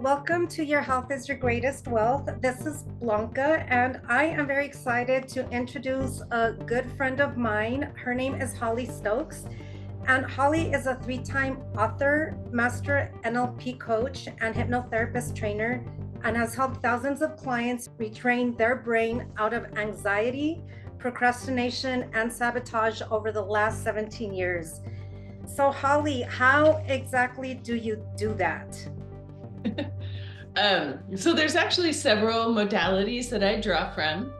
Welcome to Your Health is Your Greatest Wealth. This is Blanca, and I am very excited to introduce a good friend of mine. Her name is Holly Stokes, and Holly is a three-time author, master NLP coach, and hypnotherapist trainer, and has helped thousands of clients retrain their brain out of anxiety, procrastination, and sabotage over the last 17 years. So Holly, how exactly do you do that? So there's actually several modalities that I draw from.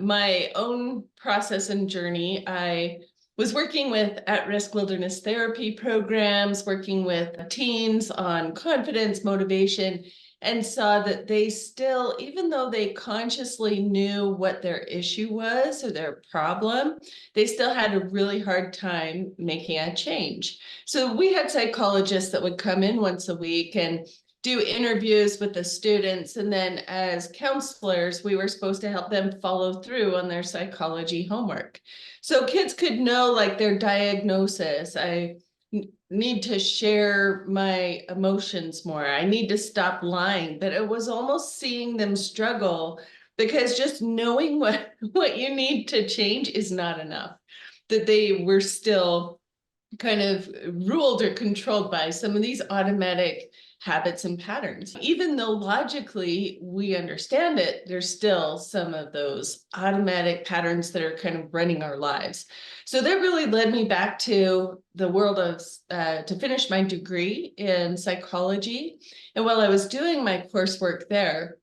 My own process and journey, I was working with at-risk wilderness therapy programs, working with teens on confidence, motivation, and saw that they still, even though they consciously knew what their issue was or their problem, they still had a really hard time making a change. So we had psychologists that would come in once a week and do interviews with the students. And then as counselors, we were supposed to help them follow through on their psychology homework. So kids could know like their diagnosis. I need to share my emotions more. I need to stop lying. But it was almost seeing them struggle because just knowing what you need to change is not enough. That they were still kind of ruled or controlled by some of these automatic habits and patterns. Even though logically we understand it, there's still some of those automatic patterns that are kind of running our lives. So that really led me back to the world of to finish my degree in psychology. And while I was doing my coursework there,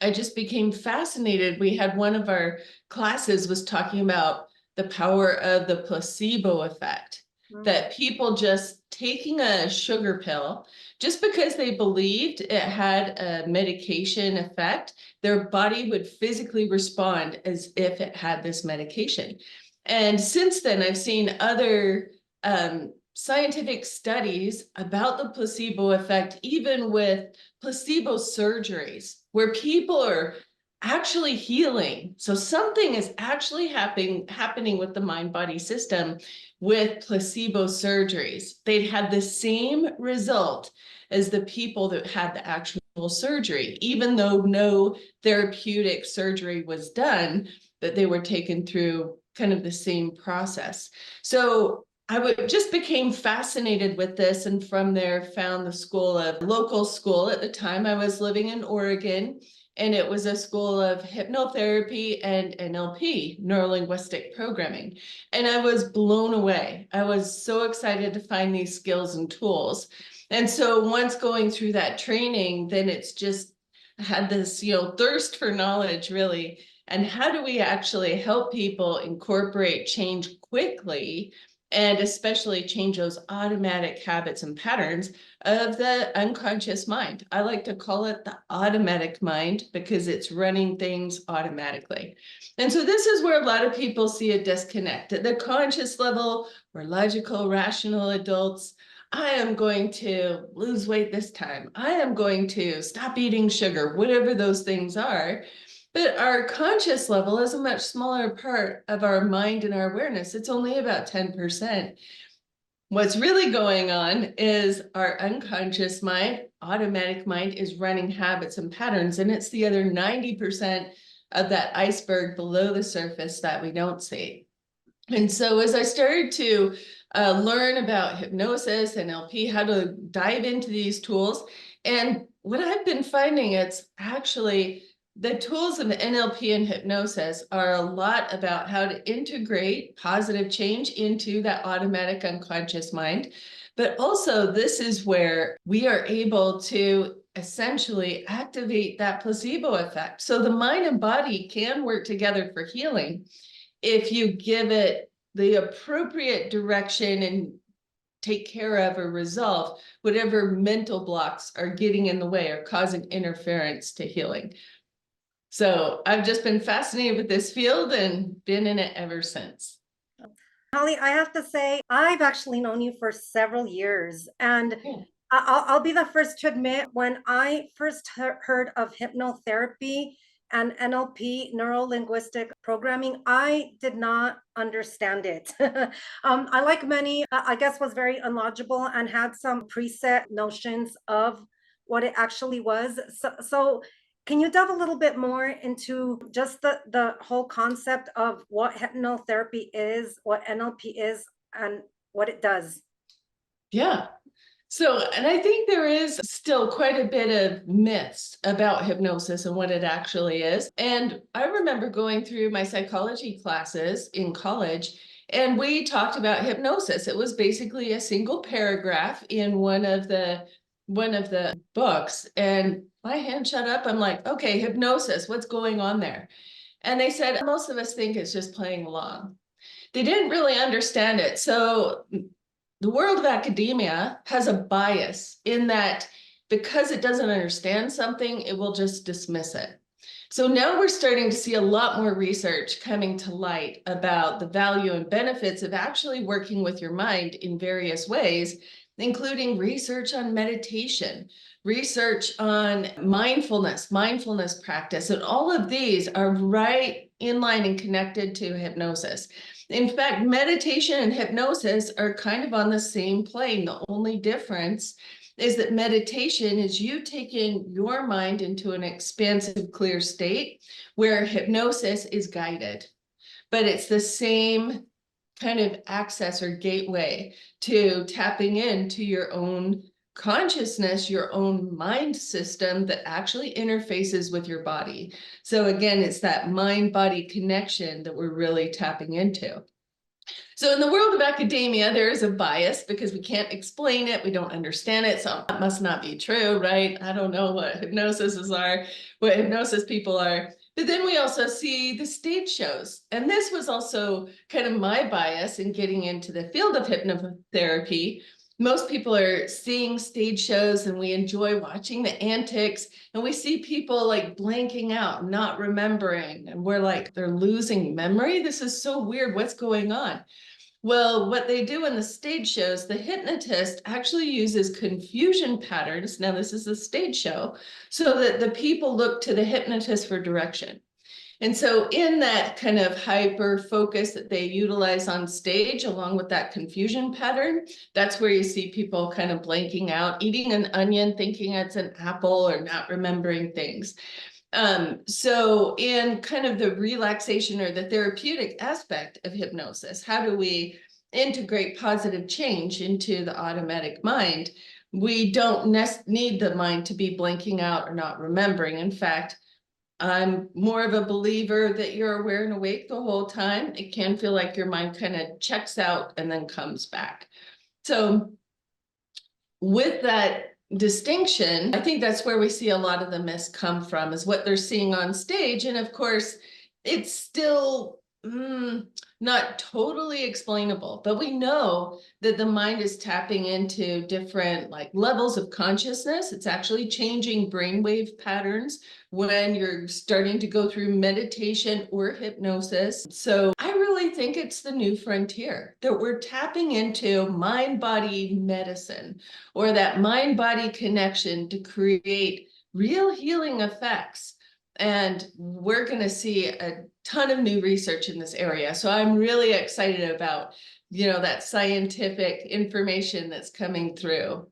I just became fascinated. We had one of our classes was talking about the power of the placebo effect. That people just taking a sugar pill, just because they believed it had a medication effect, their body would physically respond as if it had this medication. And since then, I've seen other scientific studies about the placebo effect, even with placebo surgeries, where people are actually healing. So something is actually happening with the mind-body system with placebo surgeries. They'd had the same result as the people that had the actual surgery, even though no therapeutic surgery was done, that they were taken through kind of the same process. So just became fascinated with this, and from there found the local school. At the time I was living in Oregon, and it was a school of hypnotherapy and NLP, neuro-linguistic programming. And I was blown away. I was so excited to find these skills and tools. And so once going through that training, then it's just had this, thirst for knowledge, really. And how do we actually help people incorporate change quickly, and especially change those automatic habits and patterns of the unconscious mind? I like to call it the automatic mind because it's running things automatically. And so this is where a lot of people see a disconnect. At the conscious level, we're logical, rational adults. I am going to lose weight this time. I am going to stop eating sugar, whatever those things are. But our conscious level is a much smaller part of our mind and our awareness. It's only about 10%. What's really going on is our unconscious mind, automatic mind, is running habits and patterns, and it's the other 90% of that iceberg below the surface that we don't see. And so as I started to learn about hypnosis, NLP, how to dive into these tools, and what I've been finding, it's actually the tools of NLP and hypnosis are a lot about how to integrate positive change into that automatic unconscious mind. But also, this is where we are able to essentially activate that placebo effect. So the mind and body can work together for healing if you give it the appropriate direction and take care of or resolve whatever mental blocks are getting in the way or causing interference to healing. So I've just been fascinated with this field and been in it ever since. Holly, I have to say, I've actually known you for several years, and Yeah. I'll be the first to admit, when I first heard of hypnotherapy and NLP, neuro-linguistic programming, I did not understand it. I, like many, I guess, was very unlogical and had some preset notions of what it actually was. So can you delve a little bit more into just the whole concept of what hypnotherapy is, what NLP is, and what it does? Yeah. So, and I think there is still quite a bit of myths about hypnosis and what it actually is. And I remember going through my psychology classes in college, and we talked about hypnosis. It was basically a single paragraph in one of the books, and my hand shut up. I'm like, okay, hypnosis, what's going on there? And they said most of us think it's just playing along. They didn't really understand it. So the world of academia has a bias in that because it doesn't understand something, it will just dismiss it. So now we're starting to see a lot more research coming to light about the value and benefits of actually working with your mind in various ways, including research on meditation, research on mindfulness practice, and all of these are right in line and connected to hypnosis. In fact, meditation and hypnosis are kind of on the same plane. The only difference is that meditation is you taking your mind into an expansive, clear state, where hypnosis is guided. But it's the same kind of access or gateway to tapping into your own consciousness, your own mind system that actually interfaces with your body. So again, it's that mind-body connection that we're really tapping into. So in the world of academia, there is a bias because we can't explain it. We don't understand it. So it must not be true, right? I don't know what hypnosis are, what hypnosis people are. But then we also see the stage shows. And this was also kind of my bias in getting into the field of hypnotherapy. Most people are seeing stage shows and we enjoy watching the antics, and we see people like blanking out, not remembering, and we're like, they're losing memory. This is so weird. What's going on? Well, what they do in the stage shows, the hypnotist actually uses confusion patterns. Now, this is a stage show, so that the people look to the hypnotist for direction. And so in that kind of hyper focus that they utilize on stage, along with that confusion pattern, that's where you see people kind of blanking out, eating an onion, thinking it's an apple, or not remembering things. So in kind of the relaxation or the therapeutic aspect of hypnosis, how do we integrate positive change into the automatic mind? We don't need the mind to be blanking out or not remembering. In fact, I'm more of a believer that you're aware and awake the whole time. It can feel like your mind kind of checks out and then comes back. So with that distinction, I think that's where we see a lot of the myths come from, is what they're seeing on stage. And of course, it's still not totally explainable, but we know that the mind is tapping into different like levels of consciousness. It's actually changing brainwave patterns when you're starting to go through meditation or hypnosis. So I really think it's the new frontier, that we're tapping into mind-body medicine, or that mind-body connection, to create real healing effects. And we're going to see a ton of new research in this area. So I'm really excited about, that scientific information that's coming through.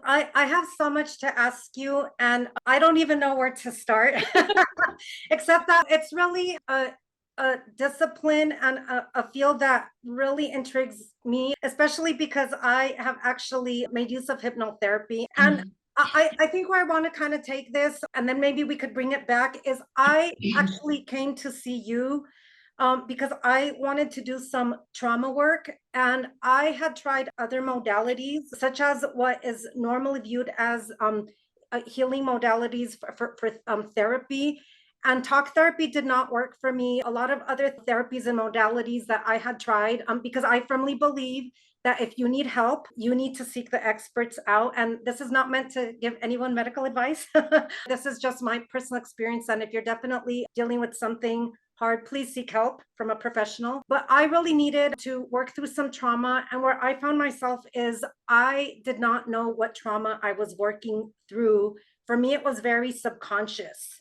I have so much to ask you, and I don't even know where to start, except that it's really a discipline and a field that really intrigues me, especially because I have actually made use of hypnotherapy. And I think where I want to kind of take this, and then maybe we could bring it back, is I actually came to see you because I wanted to do some trauma work, and I had tried other modalities, such as what is normally viewed as healing modalities for therapy. And talk therapy did not work for me. A lot of other therapies and modalities that I had tried, because I firmly believe that if you need help, you need to seek the experts out. And this is not meant to give anyone medical advice. This is just my personal experience. And if you're definitely dealing with something hard, please seek help from a professional. But I really needed to work through some trauma. And where I found myself is I did not know what trauma I was working through. For me, it was very subconscious.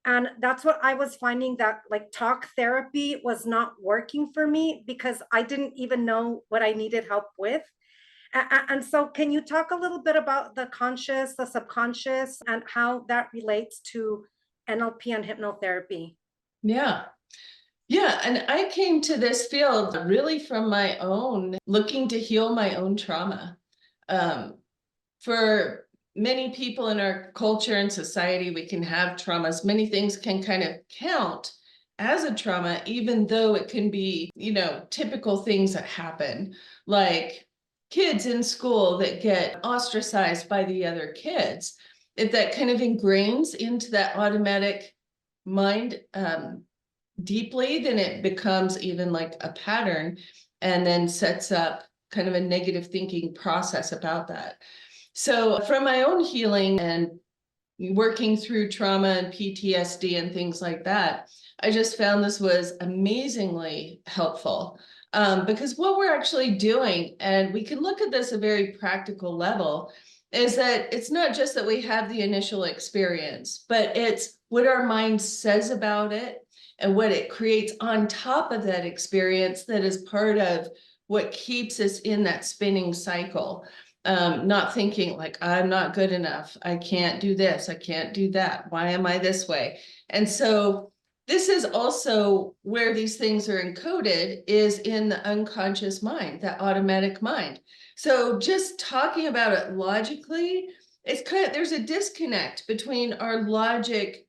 And that's what I was finding, that like talk therapy was not working for me because I didn't even know what I needed help with. And so can you talk a little bit about the conscious, the subconscious, and how that relates to NLP and hypnotherapy? Yeah. Yeah, and I came to this field really from my own looking to heal my own trauma. Um, for many people in our culture and society, we can have traumas. Many things can kind of count as a trauma, even though it can be, typical things that happen, like kids in school that get ostracized by the other kids. If that kind of ingrains into that automatic mind, deeply, then it becomes even like a pattern and then sets up kind of a negative thinking process about that. So from my own healing and working through trauma and PTSD and things like that, I just found this was amazingly helpful, because what we're actually doing, and we can look at this at a very practical level, is that it's not just that we have the initial experience, but it's what our mind says about it and what it creates on top of that experience that is part of what keeps us in that spinning cycle. Not thinking like, I'm not good enough, I can't do this, I can't do that, why am I this way? And so this is also where these things are encoded, is in the unconscious mind, that automatic mind. So just talking about it logically, it's kind of, there's a disconnect between our logic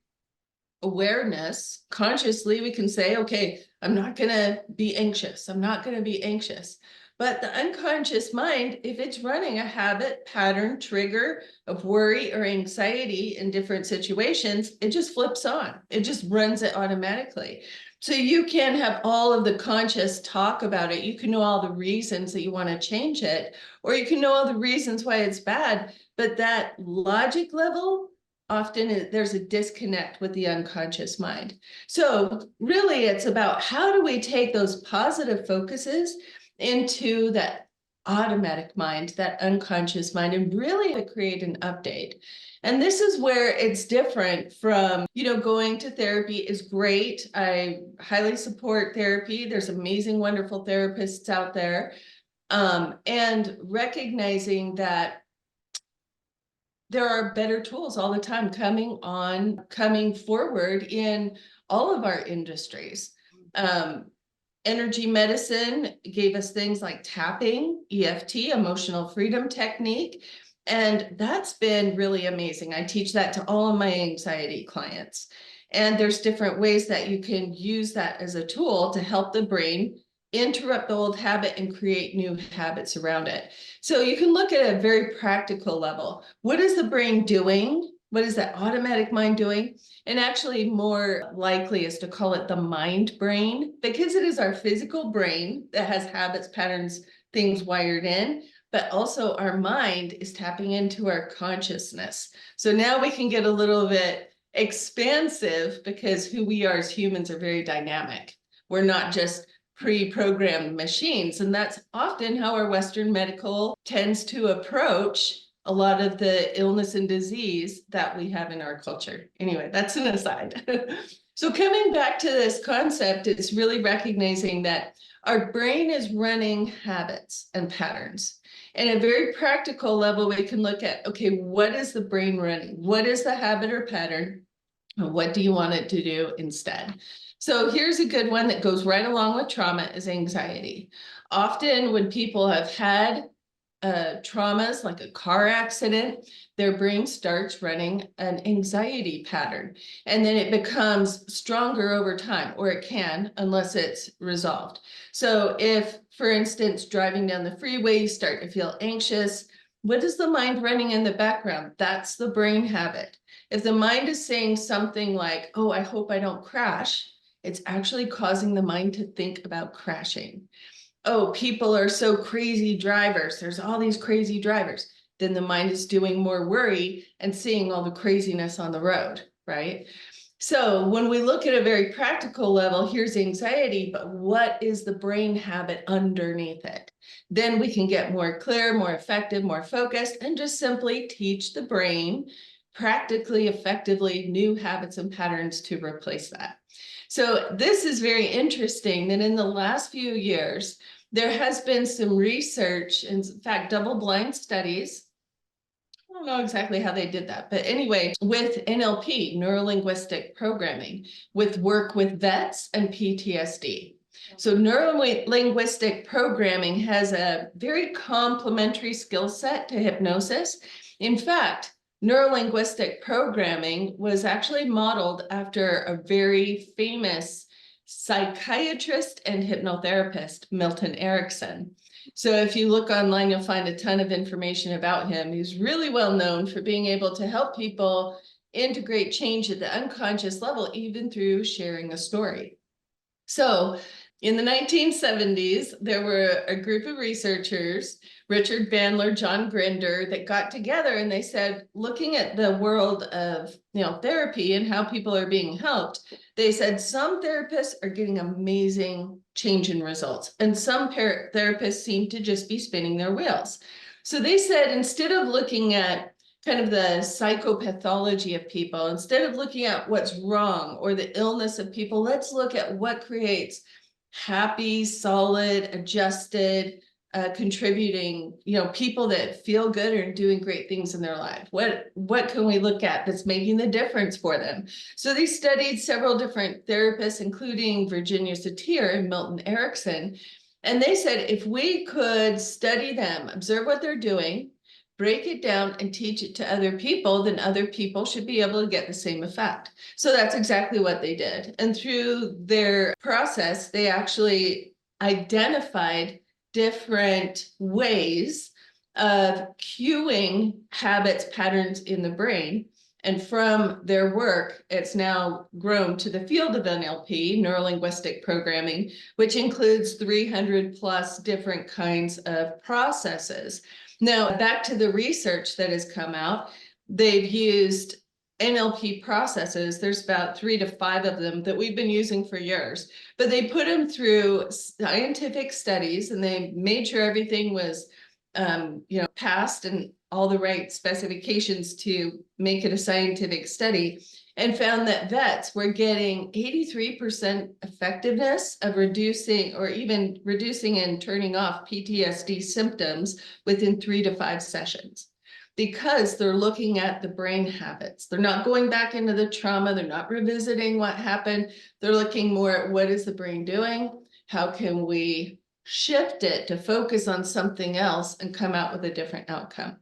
awareness. Consciously, we can say, okay, I'm not going to be anxious. I'm not going to be anxious. But the unconscious mind, if it's running a habit, pattern, trigger of worry or anxiety in different situations, it just flips on. It just runs it automatically. So you can have all of the conscious talk about it. You can know all the reasons that you want to change it, or you can know all the reasons why it's bad. But that logic level, often there's a disconnect with the unconscious mind. So really, it's about how do we take those positive focuses into that automatic mind, that unconscious mind, and really create an update. And this is where it's different from, going to therapy is great. I highly support therapy. There's amazing, wonderful therapists out there. And recognizing that there are better tools all the time coming forward in all of our industries. Energy medicine gave us things like tapping, EFT, emotional freedom technique, and that's been really amazing. I teach that to all of my anxiety clients. And there's different ways that you can use that as a tool to help the brain interrupt the old habit and create new habits around it. So you can look at a very practical level. What is the brain doing? What is that automatic mind doing? And actually more likely is to call it the mind brain, because it is our physical brain that has habits, patterns, things wired in, but also our mind is tapping into our consciousness. So now we can get a little bit expansive, because who we are as humans are very dynamic. We're not just pre-programmed machines. And that's often how our Western medical tends to approach a lot of the illness and disease that we have in our culture. Anyway, that's an aside. So coming back to this concept, it's really recognizing that our brain is running habits and patterns. And at a very practical level, we can look at, okay, what is the brain running? What is the habit or pattern? And what do you want it to do instead? So here's a good one that goes right along with trauma, is anxiety. Often when people have had traumas like a car accident, their brain starts running an anxiety pattern, and then it becomes stronger over time, or it can, unless it's resolved. So if, for instance, driving down the freeway, you start to feel anxious, what is the mind running in the background? That's the brain habit. If the mind is saying something like, oh, I hope I don't crash, it's actually causing the mind to think about crashing. Oh, people are so crazy drivers. There's all these crazy drivers. Then the mind is doing more worry and seeing all the craziness on the road, right? So when we look at a very practical level, here's anxiety, but what is the brain habit underneath it? Then we can get more clear, more effective, more focused, and just simply teach the brain practically, effectively, new habits and patterns to replace that. So this is very interesting that in the last few years, there has been some research, in fact, double-blind studies. I don't know exactly how they did that, but anyway, with NLP, neuro-linguistic programming, with work with vets and PTSD. So neuro-linguistic programming has a very complementary skill set to hypnosis. In fact, neuro-linguistic programming was actually modeled after a very famous psychiatrist and hypnotherapist, Milton Erickson. So if you look online, you'll find a ton of information about him. He's really well known for being able to help people integrate change at the unconscious level, even through sharing a story. So in the 1970s, there were a group of researchers, Richard Bandler, John Grinder, that got together and they said, looking at the world of therapy and how people are being helped, they said some therapists are getting amazing change in results, and some therapists seem to just be spinning their wheels. So they said, instead of looking at kind of the psychopathology of people, instead of looking at what's wrong or the illness of people, let's look at what creates happy, solid, adjusted, contributing, people that feel good and doing great things in their life. What can we look at that's making the difference for them? So they studied several different therapists, including Virginia Satir and Milton Erickson. And they said, if we could study them, observe what they're doing, break it down and teach it to other people, then other people should be able to get the same effect. So that's exactly what they did. And through their process, they actually identified different ways of cueing habits, patterns in the brain. And from their work, it's now grown to the field of NLP, neuro-linguistic programming, which includes 300 plus different kinds of processes. Now, back to the research that has come out, they've used NLP processes. There's about 3 to 5 of them that we've been using for years, but they put them through scientific studies and they made sure everything was, passed and all the right specifications to make it a scientific study, and found that vets were getting 83% effectiveness of reducing or even reducing and turning off PTSD symptoms within 3 to 5 sessions. Because they're looking at the brain habits. They're not going back into the trauma. They're not revisiting what happened. They're looking more at what is the brain doing? How can we shift it to focus on something else and come out with a different outcome?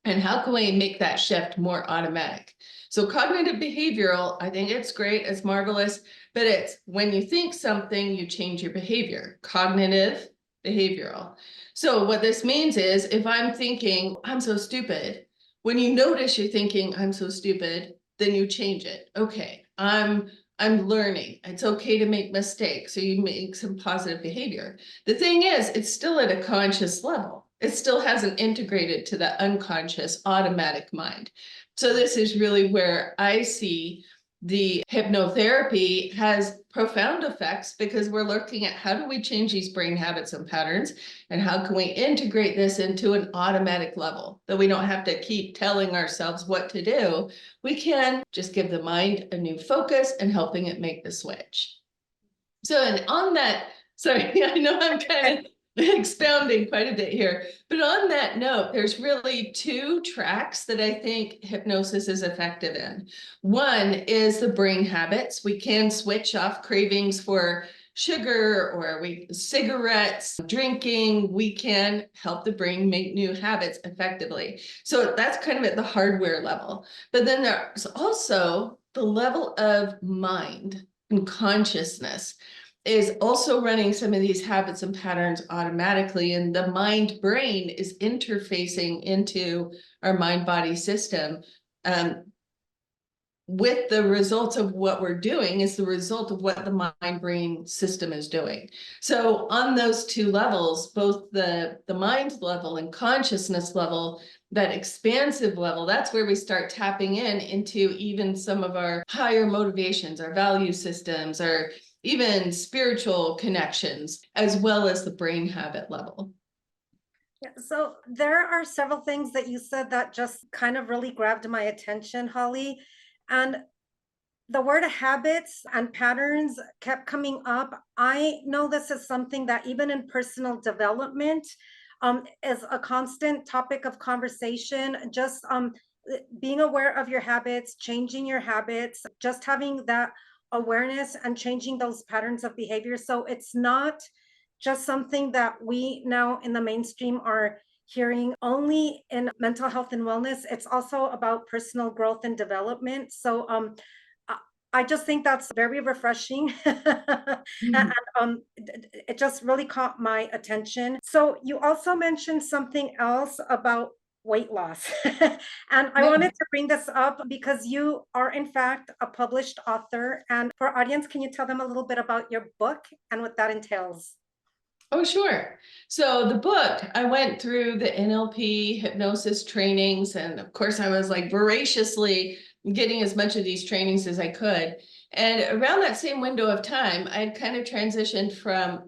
And how can we make that shift more automatic? So cognitive behavioral, I think it's great, it's marvelous, but it's when you think something, you change your behavior. Cognitive behavioral. So what this means is if I'm thinking, I'm so stupid, when you notice you're thinking, I'm so stupid, then you change it. Okay, I'm learning. It's okay to make mistakes. So you make some positive behavior. The thing is, it's still at a conscious level. It still hasn't integrated to the unconscious automatic mind. So this is really where I see the hypnotherapy has profound effects, because we're looking at how do we change these brain habits and patterns, and how can we integrate this into an automatic level that we don't have to keep telling ourselves what to do. We can just give the mind a new focus and helping it make the switch. So, and on that, sorry, I know I'm kind of expounding quite a bit here, but on that note, there's really 2 tracks that I think hypnosis is effective in. One is the brain habits. We can switch off cravings for sugar or cigarettes, drinking. We can help the brain make new habits effectively. So that's kind of at the hardware level. But then there's also the level of mind and consciousness is also running some of these habits and patterns automatically, and the mind brain is interfacing into our mind body system. With the results of what we're doing is the result of what the mind brain system is doing. So on those 2 levels, both the mind level and consciousness level, that expansive level, that's where we start tapping into even some of our higher motivations, our value systems, our even spiritual connections, as well as the brain habit level. Yeah, so there are several things that you said that just kind of really grabbed my attention, Holly. And The word habits and patterns kept coming up. I know this is something that even in personal development is a constant topic of conversation. Just being aware of your habits, changing your habits, just having that awareness and changing those patterns of behavior. So it's not just something that we now in the mainstream are hearing only in mental health and wellness. It's also about personal growth and development. So I just think that's very refreshing. And it just really caught my attention. So you also mentioned something else about weight loss. And I Yeah. wanted to bring this up because you are in fact a published author. And for our audience, can you tell them a little bit about your book and what that entails? Oh, sure. So the book, I went through the NLP hypnosis trainings, and of course, I was like voraciously getting as much of these trainings as I could. And around that same window of time, I'd kind of transitioned from,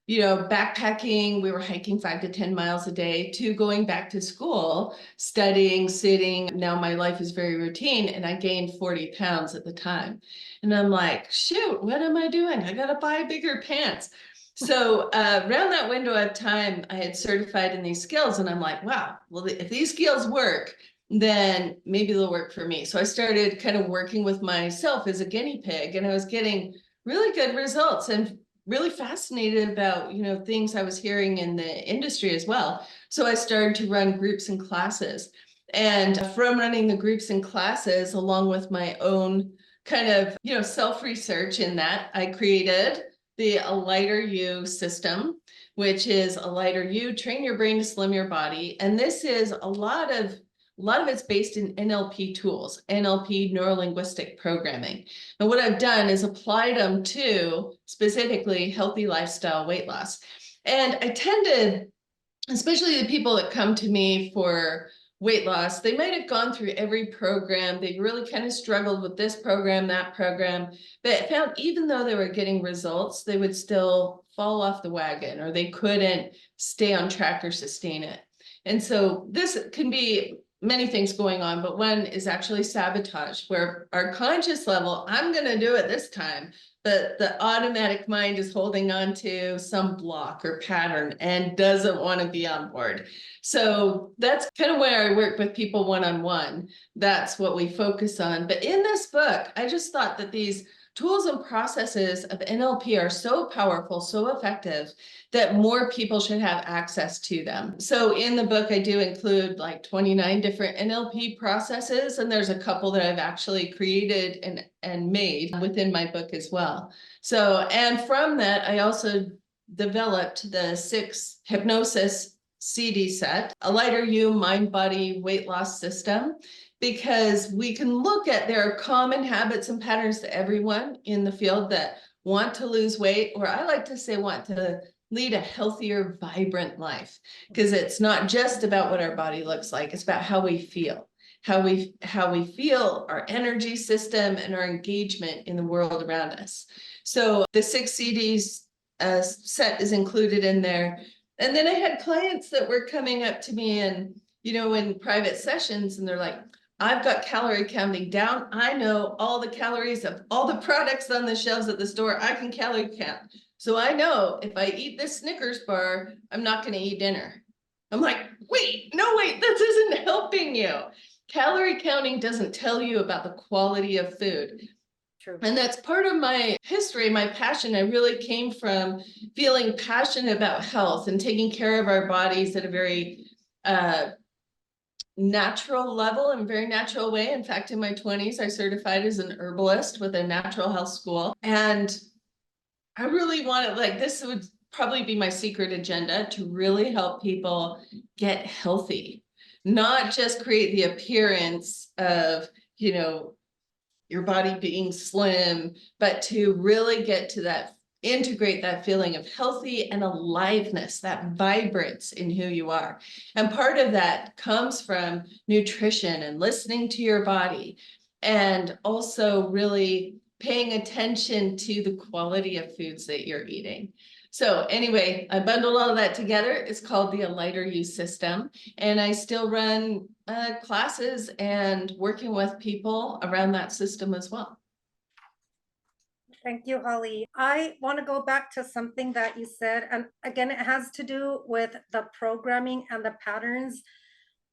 backpacking. We were hiking 5 to 10 miles a day to going back to school, studying, sitting. Now my life is very routine, and I gained 40 pounds at the time. And I'm like, shoot, what am I doing? I got to buy bigger pants. So around that window of time, I had certified in these skills, and I'm like, wow, well, if these skills work, then maybe they'll work for me. So I started kind of working with myself as a guinea pig, and I was getting really good results and really fascinated about, things I was hearing in the industry as well. So I started to run groups and classes. And from running the groups and classes, along with my own kind of, self-research in that, I created the A Lighter You system, which is a lighter you, train your brain to slim your body. And this is a lot of it's based in NLP tools, NLP, neuro-linguistic programming. And what I've done is applied them to specifically healthy lifestyle weight loss. And I tend to, especially the people that come to me for weight loss, they might have gone through every program. They really kind of struggled with this program, that program, but found even though they were getting results, they would still fall off the wagon, or they couldn't stay on track or sustain it. And so this can be many things going on, but one is actually sabotage, where our conscious level, I'm going to do it this time, but the automatic mind is holding on to some block or pattern and doesn't want to be on board. So that's kind of where I work with people one-on-one. That's what we focus on. But in this book, I just thought that these tools and processes of NLP are so powerful, so effective, that more people should have access to them. So in the book, I do include like 29 different NLP processes, and there's a couple that I've actually created and made within my book as well. So, and from that, I also developed the 6 hypnosis CD set, A Lighter You mind body weight loss system, because we can look at, there are common habits and patterns to everyone in the field that want to lose weight, or I like to say want to lead a healthier, vibrant life, because it's not just about what our body looks like, it's about how we feel, how we feel, our energy system, and our engagement in the world around us. So the 6 CDs set is included in there. And then I had clients that were coming up to me and, in private sessions, and they're like, I've got calorie counting down. I know all the calories of all the products on the shelves at the store. I can calorie count. So I know if I eat this Snickers bar, I'm not going to eat dinner. I'm like, wait, this isn't helping you. Calorie counting doesn't tell you about the quality of food. True. And that's part of my history, my passion. I really came from feeling passionate about health and taking care of our bodies at a very natural level and very natural way. In fact, in my 20s, I certified as an herbalist with a natural health school. And I really wanted, like, this would probably be my secret agenda, to really help people get healthy, not just create the appearance of, your body being slim, but to really get to that, integrate that feeling of healthy and aliveness, that vibrance in who you are. And part of that comes from nutrition and listening to your body, and also really paying attention to the quality of foods that you're eating. So anyway, I bundled all of that together. It's called the A Lighter You system. And I still run classes and working with people around that system as well. Thank you, Holly. I want to go back to something that you said. And again, it has to do with the programming and the patterns.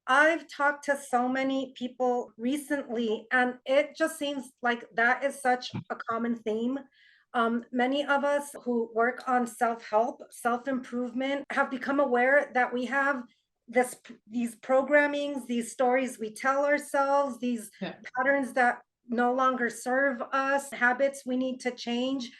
I've talked to so many people recently, and it just seems like that is such a common theme. Many of us who work on self-help, self-improvement, have become aware that we have these programmings, these stories we tell ourselves, these patterns that no longer serve us, habits we need to change.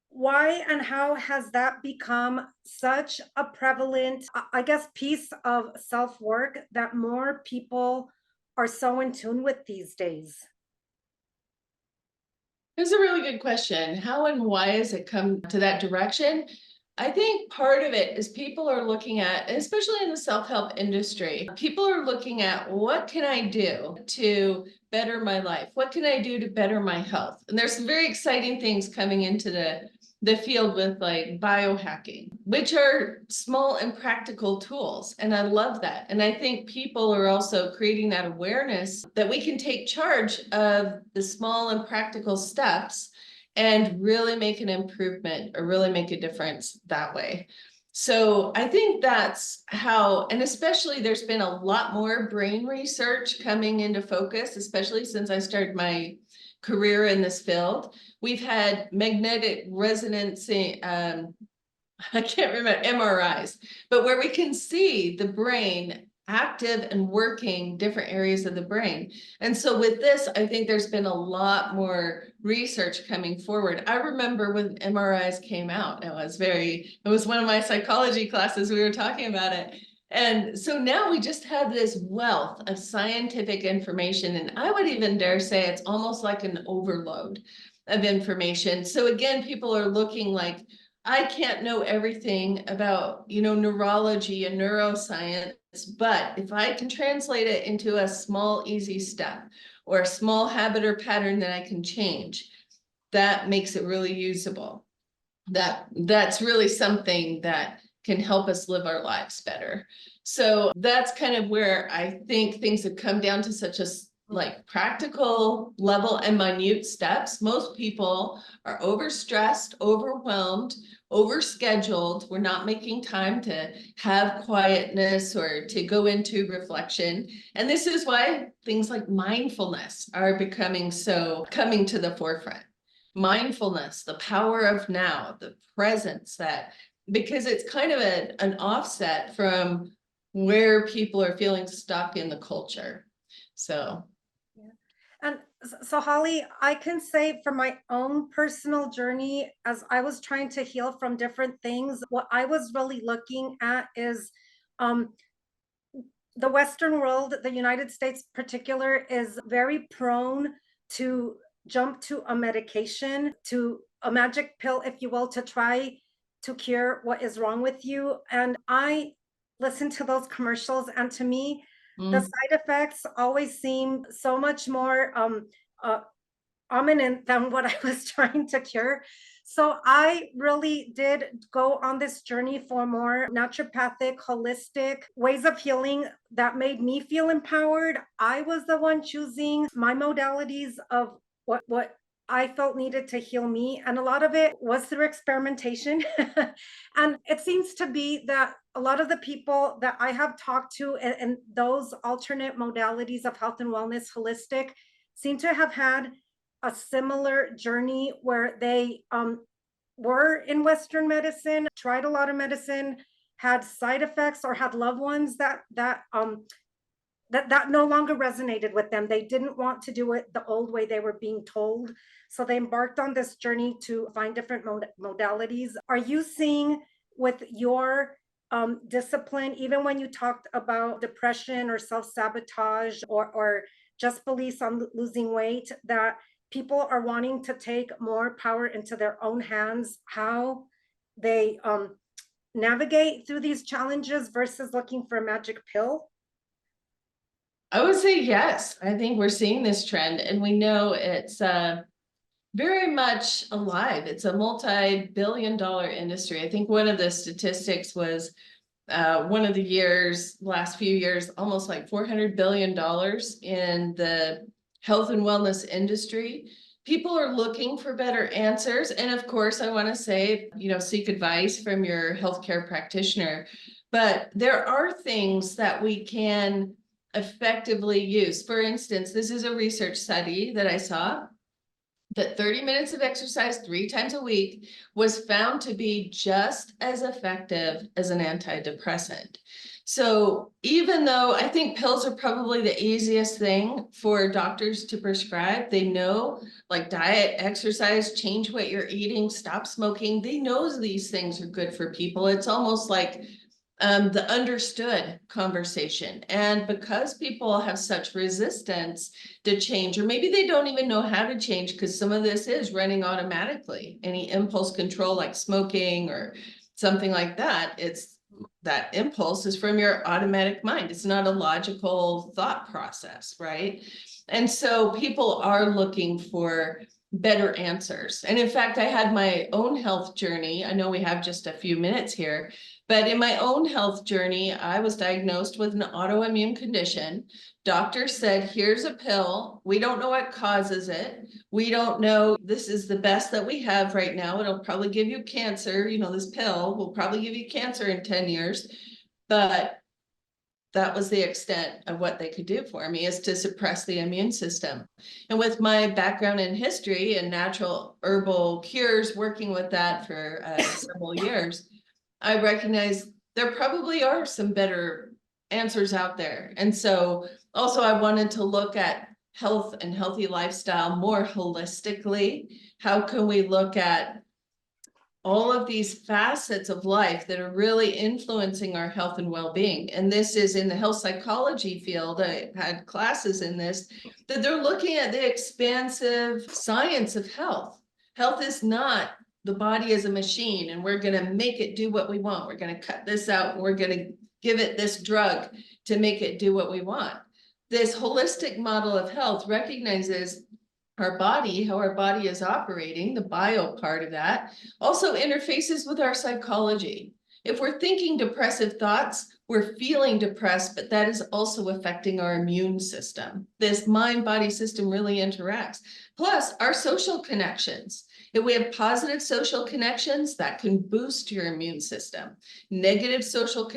Why and how has that become such a prevalent, I guess, piece of self-work that more people are so in tune with these days? It's a really good question. How and why has it come to that direction? I think part of it is people are looking at, especially in the self-help industry, people are looking at what can I do to better my life? What can I do to better my health? And there's some very exciting things coming into the field with like biohacking, which are small and practical tools. And I love that. And I think people are also creating that awareness that we can take charge of the small and practical steps and really make an improvement or really make a difference that way. So I think that's how, and especially there's been a lot more brain research coming into focus, especially since I started my career in this field. We've had magnetic resonance, I can't remember, MRIs, but where we can see the brain active and working different areas of the brain. And so with this, I think there's been a lot more research coming forward. I remember when MRIs came out, it was one of my psychology classes, we were talking about it. And so now we just have this wealth of scientific information, and I would even dare say it's almost like an overload of information. So again, people are looking like, I can't know everything about, neurology and neuroscience, but if I can translate it into a small, easy step or a small habit or pattern that I can change, that makes it really usable. That's really something that can help us live our lives better. So that's kind of where I think things have come down to such a practical level and minute steps. Most people are overstressed, overwhelmed, overscheduled. We're not making time to have quietness or to go into reflection. And this is why things like mindfulness are coming to the forefront. Mindfulness, the power of now, the presence, because it's kind of an offset from where people are feeling stuck in the culture. So. And so, Holly, I can say from my own personal journey, as I was trying to heal from different things, what I was really looking at is the Western world, the United States in particular, is very prone to jump to a medication, to a magic pill, if you will, to try to cure what is wrong with you. And I listened to those commercials, and to me, the side effects always seem so much more ominous than what I was trying to cure. So I really did go on this journey for more naturopathic, holistic ways of healing that made me feel empowered. I was the one choosing my modalities of what I felt needed to heal me. And a lot of it was through experimentation. And it seems to be that a lot of the people that I have talked to and those alternate modalities of health and wellness, holistic, seem to have had a similar journey where they were in Western medicine, tried a lot of medicine, had side effects, or had loved ones that no longer resonated with them. They didn't want to do it the old way they were being told. So they embarked on this journey to find different modalities. Are you seeing with your discipline, even when you talked about depression or self-sabotage or just beliefs on losing weight, that people are wanting to take more power into their own hands, how they navigate through these challenges versus looking for a magic pill? I would say yes. I think we're seeing this trend, and we know it's very much alive. It's a multi-billion-dollar industry. I think one of the statistics was one of the years, last few years, almost like $400 billion in the health and wellness industry. People are looking for better answers. And of course, I want to say, seek advice from your healthcare practitioner. But there are things that we can effectively use. For instance, this is a research study that I saw that 30 minutes of exercise 3 times a week was found to be just as effective as an antidepressant. So even though I think pills are probably the easiest thing for doctors to prescribe, they know, like diet, exercise, change what you're eating, stop smoking, they know these things are good for people. It's almost like the understood conversation. And because people have such resistance to change, or maybe they don't even know how to change, because some of this is running automatically. Any impulse control like smoking or something like that, it's that impulse is from your automatic mind. It's not a logical thought process, right? And so people are looking for better answers. And in fact, I had my own health journey. I know we have just a few minutes here, but in my own health journey, I was diagnosed with an autoimmune condition. Doctor said, here's a pill. We don't know what causes it. We don't know, this is the best that we have right now. It'll probably give you cancer. This pill will probably give you cancer in 10 years. But that was the extent of what they could do for me, is to suppress the immune system. And with my background in history and natural herbal cures, working with that for several years, I recognize there probably are some better answers out there. And so also I wanted to look at health and healthy lifestyle more holistically. How can we look at all of these facets of life that are really influencing our health and well-being? And this is in the health psychology field. I had classes in this, that they're looking at the expansive science of health. Health is not the body is a machine and we're going to make it do what we want. We're going to cut this out and we're going to give it this drug to make it do what we want. This holistic model of health recognizes our body, how our body is operating, the bio part of that, also interfaces with our psychology. If we're thinking depressive thoughts, we're feeling depressed, but that is also affecting our immune system. This mind-body system really interacts. Plus, our social connections. If we have positive social connections, that can boost your immune system. Negative social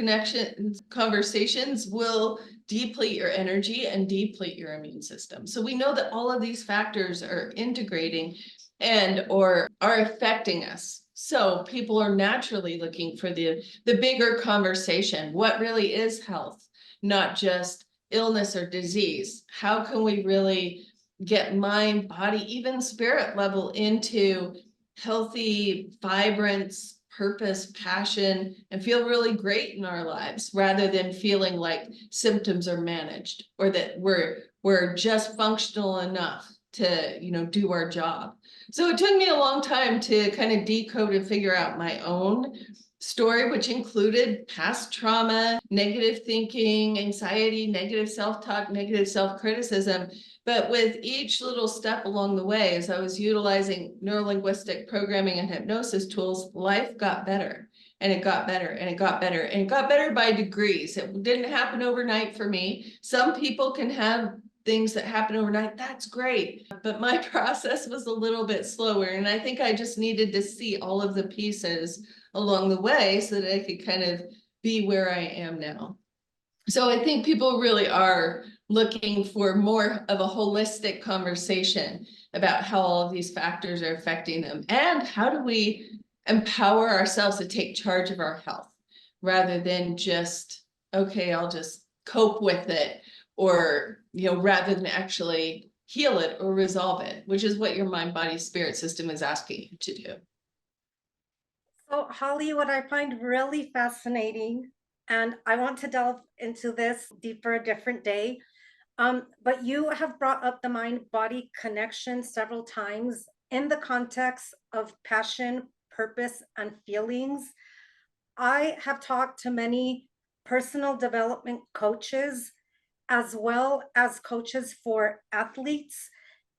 conversations will deplete your energy and deplete your immune system. So we know that all of these factors are integrating and or are affecting us. So people are naturally looking for the bigger conversation. What really is health, not just illness or disease? How can we really get mind, body, even spirit level into healthy, vibrance, purpose, passion, and feel really great in our lives, rather than feeling like symptoms are managed or that we're just functional enough to, do our job. So it took me a long time to kind of decode and figure out my own story, which included past trauma, negative thinking, anxiety, negative self-talk, negative self-criticism. But with each little step along the way, as I was utilizing neurolinguistic programming and hypnosis tools, life got better. And it got better and it got better and it got better by degrees. It didn't happen overnight for me. Some people can have things that happen overnight. That's great. But my process was a little bit slower. And I think I just needed to see all of the pieces along the way so that I could kind of be where I am now. So I think people really are looking for more of a holistic conversation about how all of these factors are affecting them, and how do we empower ourselves to take charge of our health rather than just, okay, I'll just cope with it, or, rather than actually heal it or resolve it, which is what your mind, body, spirit system is asking you to do. So, Holly, what I find really fascinating, and I want to delve into this deeper a different day, but you have brought up the mind-body connection several times in the context of passion, purpose, and feelings. I have talked to many personal development coaches, as well as coaches for athletes.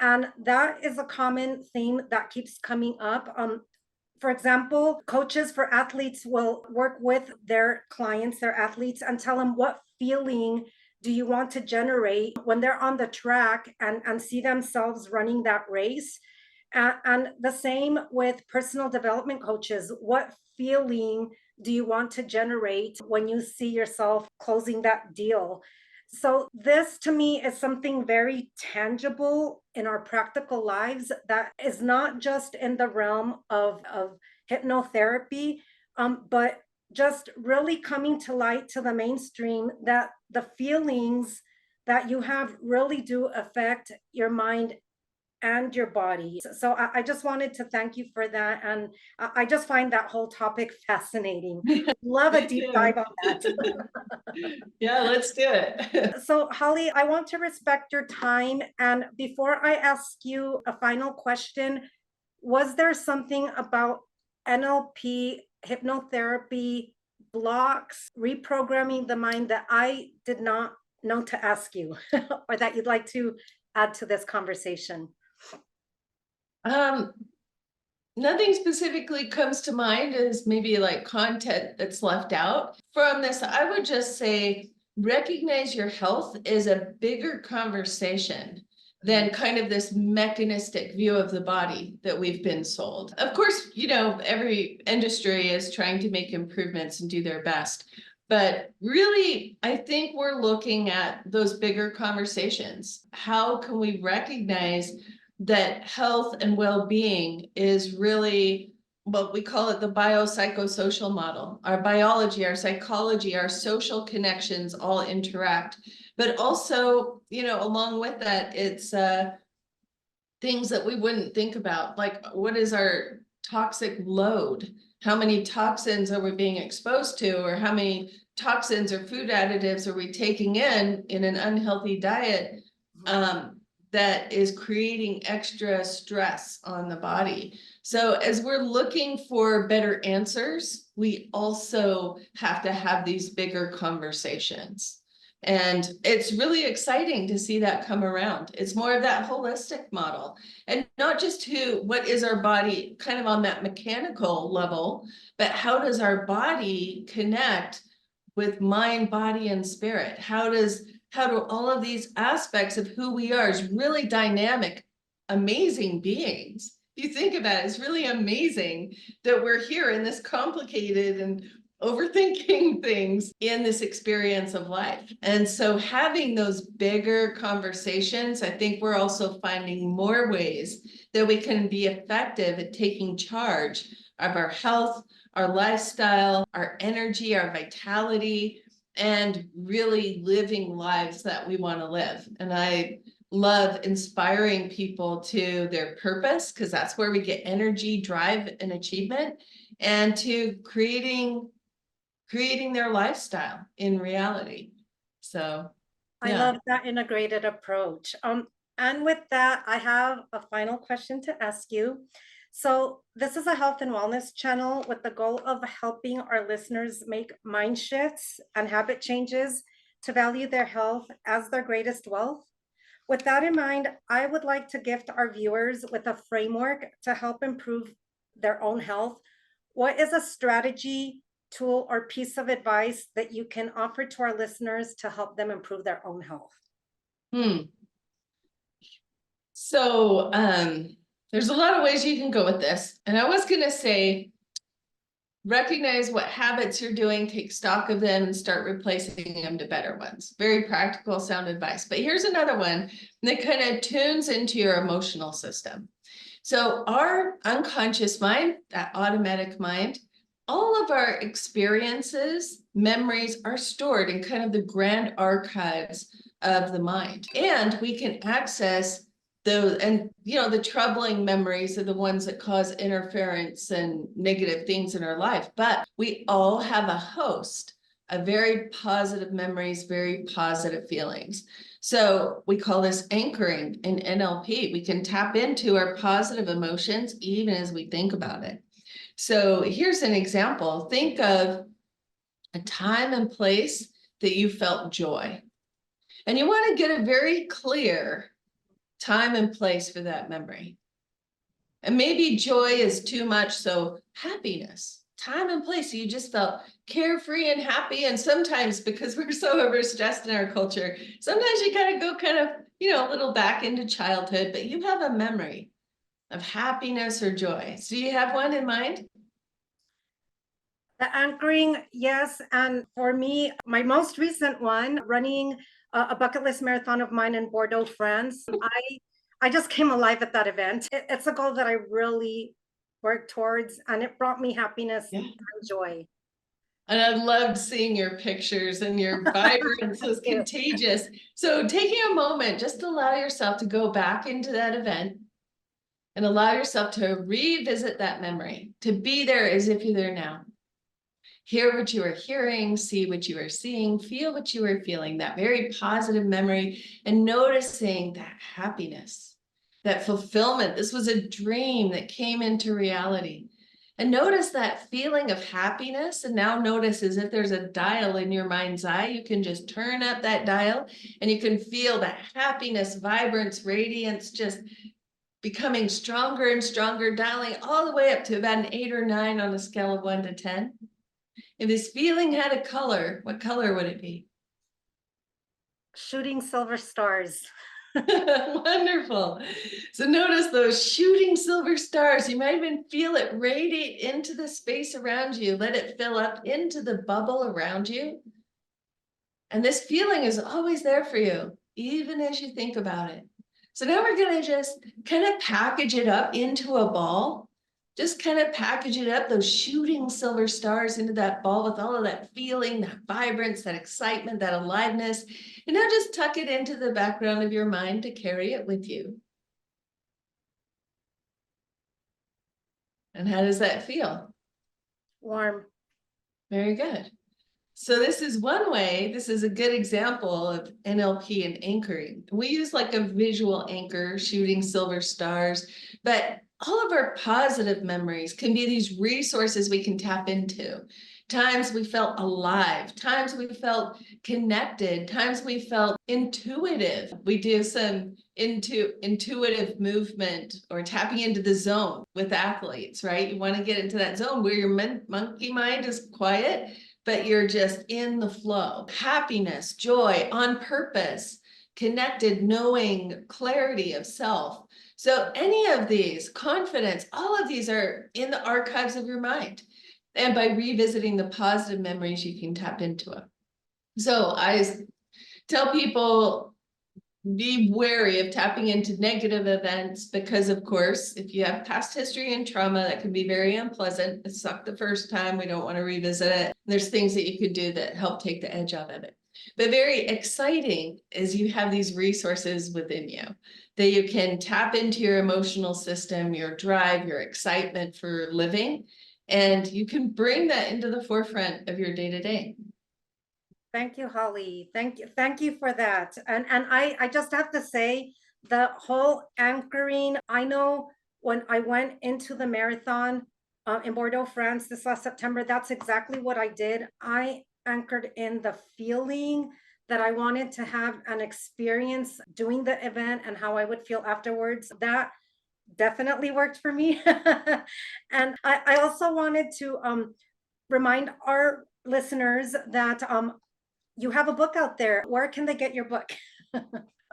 And that is a common theme that keeps coming up. For example, coaches for athletes will work with their clients, their athletes, and tell them what feeling do you want to generate when they're on the track and see themselves running that race. And the same with personal development coaches. What feeling do you want to generate when you see yourself closing that deal? So, this to me is something very tangible in our practical lives that is not just in the realm of hypnotherapy, but just really coming to light to the mainstream that the feelings that you have really do affect your mind and your body. So I just wanted to thank you for that. And I just find that whole topic fascinating. Love a Me deep too. dive on that. Yeah, let's do it. So, Holly, I want to respect your time. And before I ask you a final question, was there something about NLP, hypnotherapy, blocks, reprogramming the mind that I did not know to ask you, or that you'd like to add to this conversation? Um, Nothing specifically comes to mind as maybe like content that's left out from this. I would just say recognize your health is a bigger conversation than kind of this mechanistic view of the body that we've been sold. Of course, you know, every industry is trying to make improvements and do their best. But really, I think we're looking at those bigger conversations. How can we recognize that health and well-being is really what we call it the biopsychosocial model. Our biology, our psychology, our social connections all interact. But also, you know, along with that, it's things that we wouldn't think about, like what is our toxic load? How many toxins are we being exposed to, or how many toxins or food additives are we taking in an unhealthy diet? That is creating extra stress on the body. So as we're looking for better answers, we also have to have these bigger conversations. And it's really exciting to see that come around. It's more of that holistic model, and not just what is our body kind of on that mechanical level, but how does our body connect with mind, body, and spirit? How do all of these aspects of who we are as really dynamic, amazing beings? If you think about it, it's really amazing that we're here in this complicated and overthinking things in this experience of life. And so having those bigger conversations, I think we're also finding more ways that we can be effective at taking charge of our health, our lifestyle, our energy, our vitality, and really living lives that we want to live. And I love inspiring people to their purpose, because that's where we get energy, drive, and achievement, and to creating their lifestyle in reality. So I love that integrated approach. And with that, I have a final question to ask you. So this is a health and wellness channel with the goal of helping our listeners make mind shifts and habit changes to value their health as their greatest wealth. With that in mind, I would like to gift our viewers with a framework to help improve their own health. What is a strategy, tool, or piece of advice that you can offer to our listeners to help them improve their own health? So there's a lot of ways you can go with this. And I was going to say, recognize what habits you're doing, take stock of them, and start replacing them to better ones. Very practical, sound advice. But here's another one that kind of tunes into your emotional system. So our unconscious mind, that automatic mind, all of our experiences, memories are stored in kind of the grand archives of the mind. And we can access those, and you know, the troubling memories are the ones that cause interference and negative things in our life. But we all have a host of very positive memories, very positive feelings. So we call this anchoring in NLP. We can tap into our positive emotions even as we think about it. So here's an example. Think of a time and place that you felt joy. And you want to get a very clear time and place for that memory. And maybe joy is too much, so happiness, time and place. So you just felt carefree and happy. And sometimes, because we're so overstressed in our culture, sometimes you gotta go kind of, a little back into childhood, but you have a memory of happiness or joy. So you have one in mind? The anchoring, yes. And for me, my most recent one, running a bucket list marathon of mine in Bordeaux, France, I just came alive at that event. It's a goal that I really worked towards, and it brought me happiness and joy. And I loved seeing your pictures, and your vibrance was contagious. So taking a moment, just allow yourself to go back into that event and allow yourself to revisit that memory, to be there as if you're there now. Hear what you are hearing, see what you are seeing, feel what you are feeling, that very positive memory, and noticing that happiness, that fulfillment. This was a dream that came into reality. And notice that feeling of happiness. And now notice as if there's a dial in your mind's eye, you can just turn up that dial and you can feel that happiness, vibrance, radiance, just becoming stronger and stronger, dialing all the way up to about an 8 or 9 on a scale of 1 to 10. If this feeling had a color, what color would it be? Shooting silver stars. Wonderful. So notice those shooting silver stars. You might even feel it radiate into the space around you. Let it fill up into the bubble around you. And this feeling is always there for you, even as you think about it. So now we're going to just kind of package it up into a ball. Just kind of package it up, those shooting silver stars into that ball with all of that feeling, that vibrance, that excitement, that aliveness. And now just tuck it into the background of your mind to carry it with you. And how does that feel? Warm. Very good. So this is one way, this is a good example of NLP and anchoring. We use like a visual anchor, shooting silver stars, but all of our positive memories can be these resources we can tap into. Times we felt alive, times we felt connected, times we felt intuitive. We do some intuitive movement or tapping into the zone with athletes, right? You want to get into that zone where your monkey mind is quiet, but you're just in the flow. Happiness, joy, on purpose, connected, knowing, clarity of self. So any of these, confidence, all of these are in the archives of your mind. And by revisiting the positive memories, you can tap into them. So I tell people, be wary of tapping into negative events because, of course, if you have past history and trauma, that can be very unpleasant. It sucked the first time. We don't want to revisit it. There's things that you could do that help take the edge out of it. But very exciting is you have these resources within you that you can tap into your emotional system, your drive, your excitement for living, and you can bring that into the forefront of your day-to-day. Thank you, Holly. Thank you for that. And I just have to say, the whole anchoring, I know when I went into the marathon in Bordeaux, France this last September, that's exactly what I did. I anchored in the feeling that I wanted to have an experience doing the event and how I would feel afterwards. That definitely worked for me. And I also wanted to remind our listeners that you have a book out there. Where can they get your book?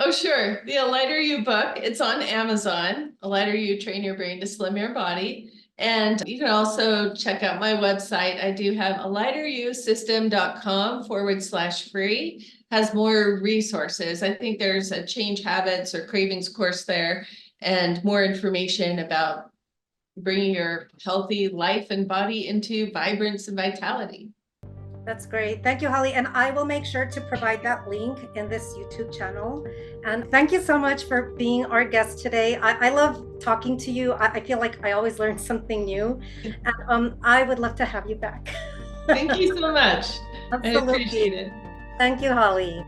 Oh, sure. The A Lighter You book, it's on Amazon. A Lighter You, Train Your Brain to Slim Your Body. And you can also check out my website. I do have alighteryousystem.com/free, has more resources. I think there's a change habits or cravings course there and more information about bringing your healthy life and body into vibrance and vitality. That's great. Thank you, Holly. And I will make sure to provide that link in this YouTube channel. And thank you so much for being our guest today. I love talking to you. I feel like I always learn something new. And I would love to have you back. Thank you so much. Absolutely. I appreciate it. Thank you, Holly.